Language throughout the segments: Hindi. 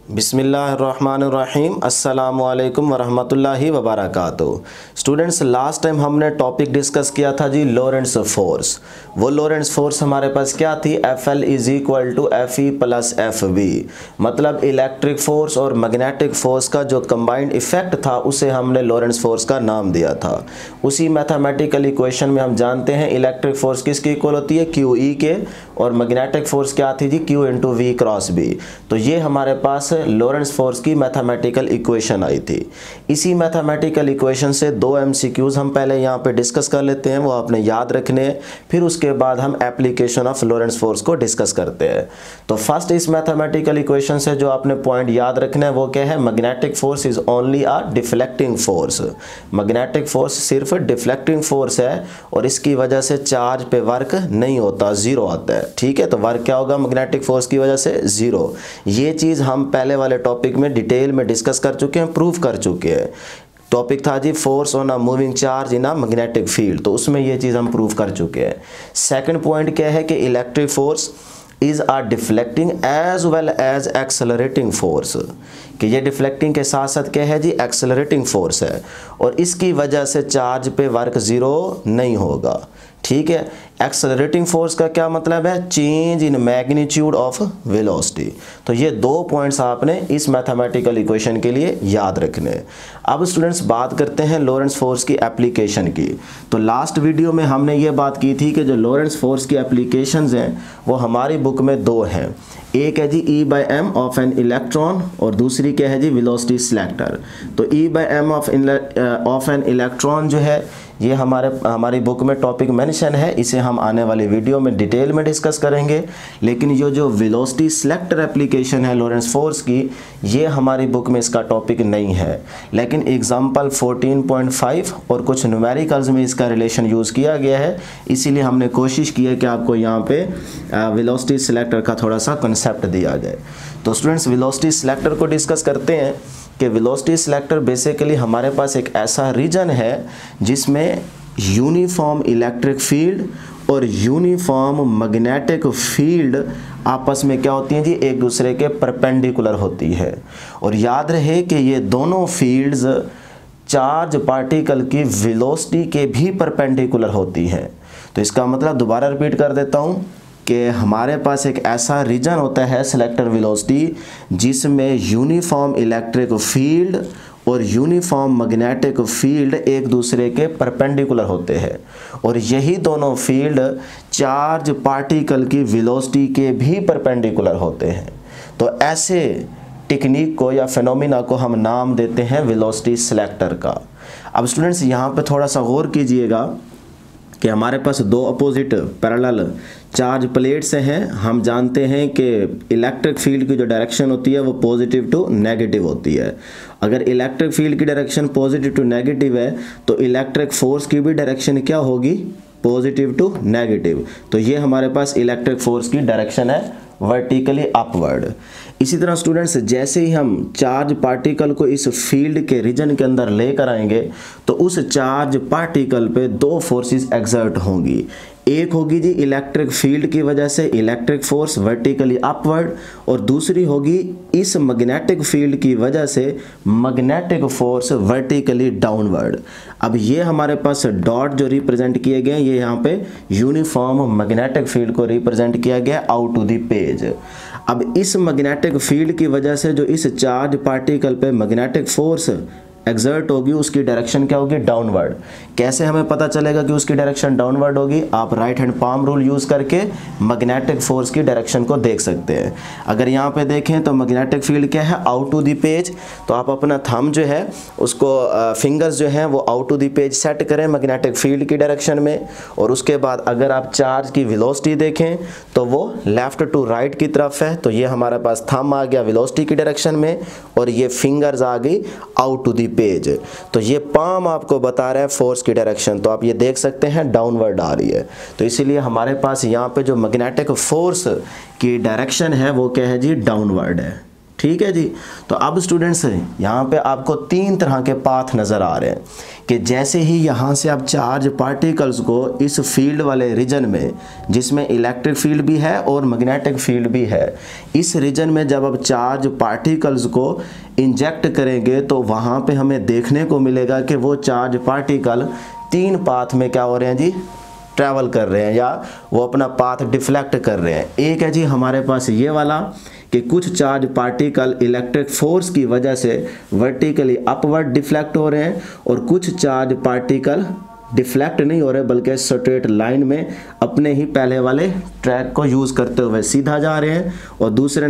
बिस्मिल्लाहिर्रहमानिर्रहीम अस्सलामुअलैकुम वरहमतुल्लाहि वबरकातुहू। स्टूडेंट्स, लास्ट टाइम हमने टॉपिक डिस्कस किया था जी लोरेंट्स फोर्स। वो लोरेंट्स फोर्स हमारे पास क्या थी? FL is equal to FE plus FB, मतलब इलेक्ट्रिक फोर्स और मैग्नेटिक फोर्स का जो कंबाइंड इफेक्ट था उसे हमने लोरेंट्स फोर्स का नाम दिया था। उसी मैथमेटिकल इक्वेशन में हम जानते हैं इलेक्ट्रिक फोर्स किसकी इक्वल होती है? QE के, और मैग्नेटिक फोर्स क्या थी जी? Q into V cross B। तो ये हमारे पास लोरेंट्स फोर्स की मैथमेटिकल इक्वेशन आई थी। इसी मैथमेटिकल इक्वेशन से दो MCQs हम पहले यहाँ पे डिस्कस कर लेते हैं, वो आपने याद रखने हैं, फिर उसके बाद हम एप्लीकेशन ऑफ लोरेंट्स फोर्स को डिस्कस करते हैं। तो फर्स्ट इस मैथमेटिकल इक्वेशन से जो आपने पॉइंट याद रखना है वो क्या है? Magnetic force is only a deflecting force. Magnetic force सिर्फ डिफ्लेक्टिंग फोर्स है और इसकी वजह से चार्ज पे वर्क नहीं होता, जीरो आता है। ठीक है, तो वर्क क्या होगा मैग्नेटिक फोर्स की वजह से? जीरो। ये चीज़ हम पहले वाले टॉपिक में डिटेल में डिस्कस कर चुके हैं, प्रूफ कर चुके हैं। टॉपिक था जी force on a moving charge in a magnetic field, तो उसमें ये चीज़ हम प्रूफ कर चुके हैं। सेकंड पॉइंट क्या है कि electric force is a deflecting as well as accelerating force, कि ये डिफ्लेक्टिंग के साथ साथ क्या है जी? एक्सेलरेटिंग फोर्स है, और इसकी वजह से चार्ज पे वर्क ज़ीरो नहीं होगा। ठीक है, एक्सेलरेटिंग फोर्स का क्या मतलब है? Change in magnitude of velocity. तो ये दो पॉइंट्स आपने इस मैथमेटिकल इक्वेशन के लिए याद रखने। अब स्टूडेंट्स बात करते हैं लोरेंट्स फोर्स की एप्लीकेशन की। तो लास्ट वीडियो में हमने ये बात की थी कि जो लोरेंट्स फोर्स की एप्लीकेशंस हैं वो हमारी बुक में दो हैं। एक है जी E/m ऑफ एन इलेक्ट्रॉन और दूसरी क्या है जी? Velocity selector. तो E/m ऑफ एन इलेक्ट्रॉन जो है ये हमारी बुक में टॉपिक मेंशन है, इसे हम आने वाली वीडियो में डिटेल में डिस्कस करेंगे। लेकिन ये जो वेलोसिटी सिलेक्टर एप्लीकेशन है लोरेंट्स फोर्स की, ये हमारी बुक में इसका टॉपिक नहीं है, लेकिन एग्जाम्पल 14.5 और कुछ न्यूमेरिकल्स में इसका रिलेशन यूज़ किया गया है। इसीलिए हमने कोशिश की है कि आपको यहाँ पे वेलोसिटी सिलेक्टर का थोड़ा सा कंसेप्ट दिया जाए। तो स्टूडेंट्स वेलोसिटी सिलेक्टर को डिस्कस करते हैं कि वेलोसिटी सिलेक्टर बेसिकली हमारे पास एक ऐसा रीजन है जिसमें यूनिफॉर्म इलेक्ट्रिक फील्ड और यूनिफॉर्म मैग्नेटिक फील्ड आपस में क्या होती हैं जी? एक दूसरे के परपेंडिकुलर होती है। और याद रहे कि ये दोनों फील्ड्स चार्ज पार्टिकल की वेलोसिटी के भी परपेंडिकुलर होती हैं। तो इसका मतलब दोबारा रिपीट कर देता हूँ कि हमारे पास एक ऐसा रीजन होता है सिलेक्टर वेलोसिटी जिसमें यूनिफॉर्म इलेक्ट्रिक फील्ड और यूनिफॉर्म मैग्नेटिक फील्ड एक दूसरे के परपेंडिकुलर होते हैं, और यही दोनों फील्ड चार्ज पार्टिकल की वेलोसिटी के भी परपेंडिकुलर होते हैं। तो ऐसे टेक्निक को या फिनोमिना को हम नाम देते हैं वेलोसिटी सिलेक्टर का। अब स्टूडेंट्स यहाँ पे थोड़ा सा गौर कीजिएगा कि हमारे पास दो अपोजिट पैरेलल चार्ज प्लेट्स हैं। हम जानते हैं कि इलेक्ट्रिक फील्ड की जो डायरेक्शन होती है वो पॉजिटिव टू नेगेटिव होती है। अगर इलेक्ट्रिक फील्ड की डायरेक्शन पॉजिटिव टू नेगेटिव है तो इलेक्ट्रिक फोर्स की भी डायरेक्शन क्या होगी? Positive to negative. तो ये हमारे पास इलेक्ट्रिक फोर्स की डायरेक्शन है वर्टिकली अपवर्ड। इसी तरह स्टूडेंट्स जैसे ही हम चार्ज पार्टिकल को इस फील्ड के रीजन के अंदर लेकर आएंगे तो उस चार्ज पार्टिकल पे दो फोर्सेस एक्सर्ट होंगी। एक होगी जी इलेक्ट्रिक फील्ड की वजह से इलेक्ट्रिक फोर्स वर्टिकली अपवर्ड, और दूसरी होगी इस मैग्नेटिक फील्ड की वजह से मैग्नेटिक फोर्स वर्टिकली डाउनवर्ड। अब ये हमारे पास डॉट जो रिप्रेजेंट किए गए ये यहाँ पे यूनिफॉर्म मैग्नेटिक फील्ड को रिप्रेजेंट किया गया आउट टू द पेज। अब इस मैग्नेटिक फील्ड की वजह से जो इस चार्ज पार्टिकल पे मैग्नेटिक फोर्स एक्सर्ट होगी उसकी डायरेक्शन क्या होगी? डाउनवर्ड। कैसे हमें पता चलेगा कि उसकी डायरेक्शन डाउनवर्ड होगी? आप right hand palm rule use करके मैग्नेटिक फोर्स की डायरेक्शन को देख सकते हैं। अगर यहाँ पे देखें तो मैग्नेटिक फील्ड क्या है? Out to the page. तो आप अपना थंब जो है उसको फिंगर्स जो हैं वो out to the page set करें मैग्नेटिक फील्ड की डायरेक्शन में, और उसके बाद अगर आप चार्ज की वेलोसिटी देखें तो वो लेफ्ट टू राइट की तरफ है। तो ये हमारे पास थंब आ गया वेलोसिटी की डायरेक्शन में और ये फिंगर्स आ गई आउट टू द पेज। तो ये पाम आपको बता रहा है फोर्स की डायरेक्शन, तो आप ये देख सकते हैं डाउनवर्ड आ रही है। तो इसीलिए हमारे पास यहाँ पे जो मैग्नेटिक फोर्स की डायरेक्शन है वो क्या है जी? डाउनवर्ड है। ठीक है जी। तो अब स्टूडेंट्स यहाँ पे आपको 3 तरह के पाथ नज़र आ रहे हैं कि जैसे ही यहाँ से आप चार्ज पार्टिकल्स को इस फील्ड वाले रीजन में, जिसमें इलेक्ट्रिक फील्ड भी है और मैग्नेटिक फील्ड भी है, इस रीजन में जब आप चार्ज पार्टिकल्स को इंजेक्ट करेंगे तो वहाँ पे हमें देखने को मिलेगा कि वो चार्ज पार्टिकल 3 पाथ में क्या हो रहे हैं जी, ट्रैवल कर रहे हैं या वो अपना पाथ डिफ्लेक्ट कर रहे हैं। एक है जी हमारे पास ये वाला कि कुछ चार्ज पार्टिकल इलेक्ट्रिक फोर्स की वजह से वर्टिकली अपवर्ड डिफ्लेक्ट हो रहे हैं और कुछ चार्ज पार्टिकल डिफ्लेक्ट नहीं हो रहे बल्कि स्ट्रेट लाइन में अपने ही पहले वाले ट्रैक को यूज़ करते हुए सीधा जा रहे हैं। और तीसरे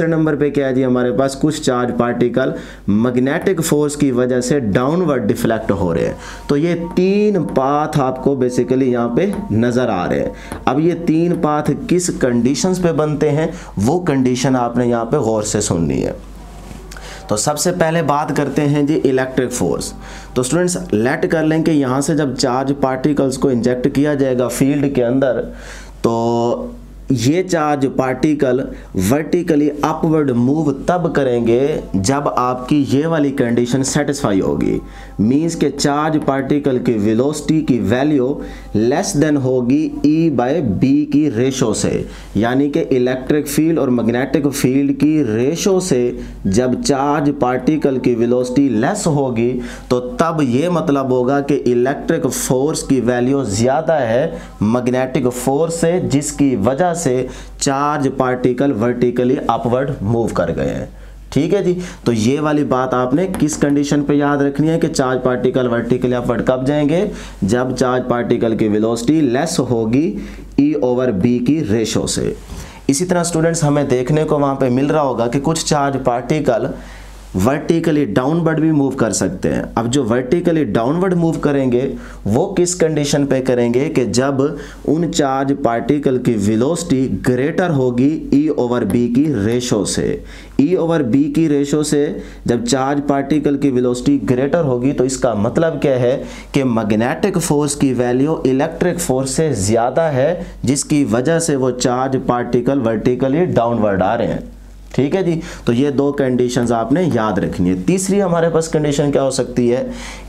नंबर पे क्या है जी, हमारे पास कुछ चार्ज पार्टिकल मैग्नेटिक फोर्स की वजह से डाउनवर्ड डिफ्लेक्ट हो रहे हैं। तो ये 3 पाथ आपको बेसिकली यहाँ पे नज़र आ रहे हैं। अब ये 3 पाथ किस कंडीशंस पे बनते हैं वो कंडीशन आपने यहाँ पे गौर से सुननी है। तो सबसे पहले बात करते हैं जी इलेक्ट्रिक फोर्स। तो स्टूडेंट्स लेट कर लें कि यहाँ से जब चार्ज पार्टिकल्स को इंजेक्ट किया जाएगा फील्ड के अंदर, तो ये charge particle vertically upward move तब करेंगे जब आपकी ये वाली कंडीशन सेटिस्फाई होगी। मींस के चार्ज पार्टिकल की वेलोसिटी की वैल्यू लेस देन होगी E बाय B की रेशो से, यानी कि इलेक्ट्रिक फील्ड और मैग्नेटिक फील्ड की रेशो से जब चार्ज पार्टिकल की वेलोसिटी लेस होगी तो तब ये मतलब होगा कि इलेक्ट्रिक फोर्स की वैल्यू ज़्यादा है मैग्नेटिक फोर्स से, जिसकी वजह से charge particle vertically upward move कर गए हैं। ठीक है जी। तो ये वाली बात आपने किस कंडीशन पे याद रखनी है कि चार्ज पार्टिकल वर्टिकली अपवर्ड कब जाएंगे, जब चार्ज पार्टिकल की वेलोसिटी लेस होगी E/B की रेशो से। इसी तरह स्टूडेंट्स हमें देखने को वहां पे मिल रहा होगा कि कुछ चार्ज पार्टिकल वर्टिकली डाउनवर्ड भी मूव कर सकते हैं। अब जो वर्टिकली डाउनवर्ड मूव करेंगे वो किस कंडीशन पे करेंगे कि जब उन चार्ज पार्टिकल की वेलोसिटी ग्रेटर होगी E/B की रेशो से। E/B की रेशो से जब चार्ज पार्टिकल की वेलोसिटी ग्रेटर होगी तो इसका मतलब क्या है कि मैग्नेटिक फोर्स की वैल्यू इलेक्ट्रिक फोर्स से ज़्यादा है, जिसकी वजह से वो चार्ज पार्टिकल वर्टिकली डाउनवर्ड आ रहे हैं। ठीक है जी। तो ये 2 कंडीशंस आपने याद रखनी है। तीसरी हमारे पास कंडीशन क्या हो सकती है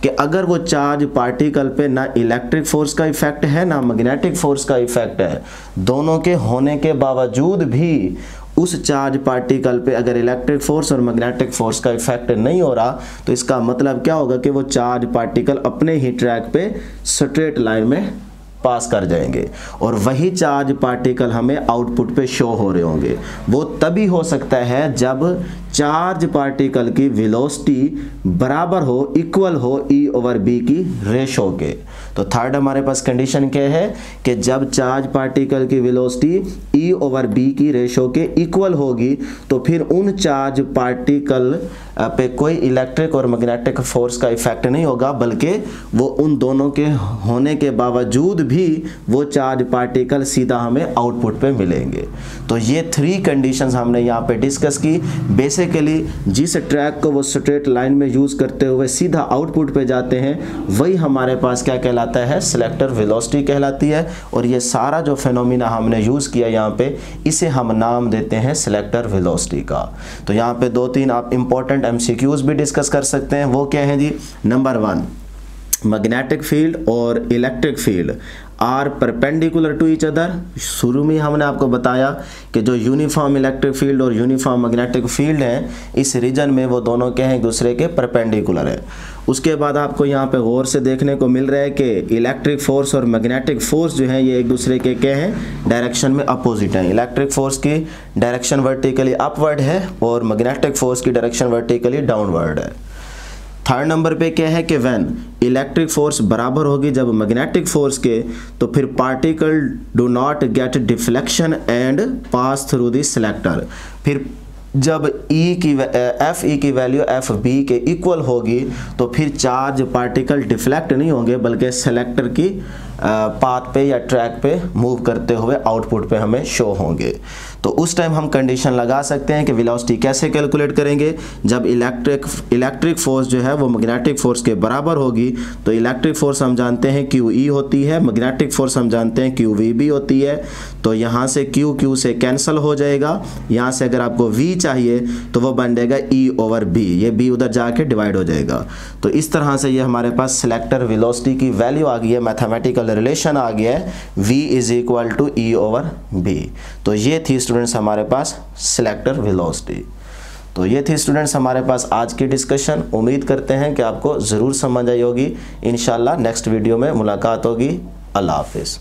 कि अगर वो चार्ज पार्टिकल पे ना इलेक्ट्रिक फोर्स का इफेक्ट है ना मैग्नेटिक फोर्स का इफेक्ट है, दोनों के होने के बावजूद भी उस चार्ज पार्टिकल पे अगर इलेक्ट्रिक फोर्स और मैग्नेटिक फोर्स का इफेक्ट नहीं हो रहा तो इसका मतलब क्या होगा कि वो चार्ज पार्टिकल अपने ही ट्रैक पे स्ट्रेट लाइन में पास कर जाएंगे और वही चार्ज पार्टिकल हमें आउटपुट पे शो हो रहे होंगे। वो तभी हो सकता है जब चार्ज पार्टिकल की वेलोसिटी बराबर हो, इक्वल हो E/B की रेशो के। तो थर्ड हमारे पास कंडीशन क्या है कि जब चार्ज पार्टिकल की वेलोसिटी E/B की रेशो के इक्वल होगी तो फिर उन चार्ज पार्टिकल पे कोई इलेक्ट्रिक और मैग्नेटिक फोर्स का इफेक्ट नहीं होगा, बल्कि वो उन दोनों के होने के बावजूद भी वो चार्ज पार्टिकल सीधा हमें आउटपुट पे मिलेंगे। तो ये 3 कंडीशंस हमने यहाँ पे डिस्कस की। बेसिकली जिस ट्रैक को वो स्ट्रेट लाइन में यूज़ करते हुए सीधा आउटपुट पे जाते हैं वही हमारे पास क्या कहलाता है, सिलेक्टर वेलोसिटी कहलाती है। और ये सारा जो फिनोमिना हमने यूज़ किया यहाँ पे, इसे हम नाम देते हैं सिलेक्टर वेलोसिटी का। तो यहाँ पे 2-3 आप इंपॉर्टेंट MCQs भी डिस्कस कर सकते हैं। वो क्या है जी, नंबर 1, मैग्नेटिक फील्ड और electric field are perpendicular to each other. शुरू में हमने आपको बताया कि जो यूनिफॉर्म इलेक्ट्रिक फील्ड और यूनिफॉर्म मैग्नेटिक फील्ड हैं इस रीजन में वो दोनों क्या हैं, एक दूसरे के परपेंडिकुलर है। उसके बाद आपको यहाँ पे गौर से देखने को मिल रहा है कि इलेक्ट्रिक फोर्स और मैग्नेटिक फोर्स जो है ये एक दूसरे के क्या हैं, डायरेक्शन में अपोजिट हैं। इलेक्ट्रिक फोर्स की डायरेक्शन वर्टिकली अपवर्ड है और मैग्नेटिक फोर्स की डायरेक्शन वर्टिकली डाउनवर्ड है। थर्ड नंबर पे क्या है कि व्हेन इलेक्ट्रिक फोर्स बराबर होगी जब मैग्नेटिक फोर्स के, तो फिर particle do not gate deflection and pass through the selector. फिर जब Fe की वैल्यू Fb के इक्वल होगी तो फिर चार्ज पार्टिकल डिफ्लेक्ट नहीं होंगे बल्कि सेलेक्टर की पाथ पे या ट्रैक पे मूव करते हुए आउटपुट पे हमें शो होंगे। तो उस टाइम हम कंडीशन लगा सकते हैं कि वेलोसिटी कैसे कैलकुलेट करेंगे, जब इलेक्ट्रिक फोर्स जो है वो मैग्नेटिक फोर्स के बराबर होगी। तो इलेक्ट्रिक फोर्स हम जानते हैं QE होती है, मैग्नेटिक फोर्स हम जानते हैं QVB होती है। तो यहाँ से Q से कैंसिल हो जाएगा, यहाँ से अगर आपको V चाहिए तो वो बन जाएगा E/B, ये B उधर जाके डिवाइड हो जाएगा। तो इस तरह से ये हमारे पास सिलेक्टर वेलोसिटी की वैल्यू आ गई है, मैथमेटिकल रिलेशन आ गया है, V = E/B। तो ये थी स्टूडेंट्स हमारे पास सिलेक्टर वेलोसिटी। तो ये थी स्टूडेंट्स हमारे पास आज की डिस्कशन। उम्मीद करते हैं कि आपको ज़रूर समझ आई होगी। इंशाल्लाह नेक्स्ट वीडियो में मुलाकात होगी। अल्लाह हाफिज़।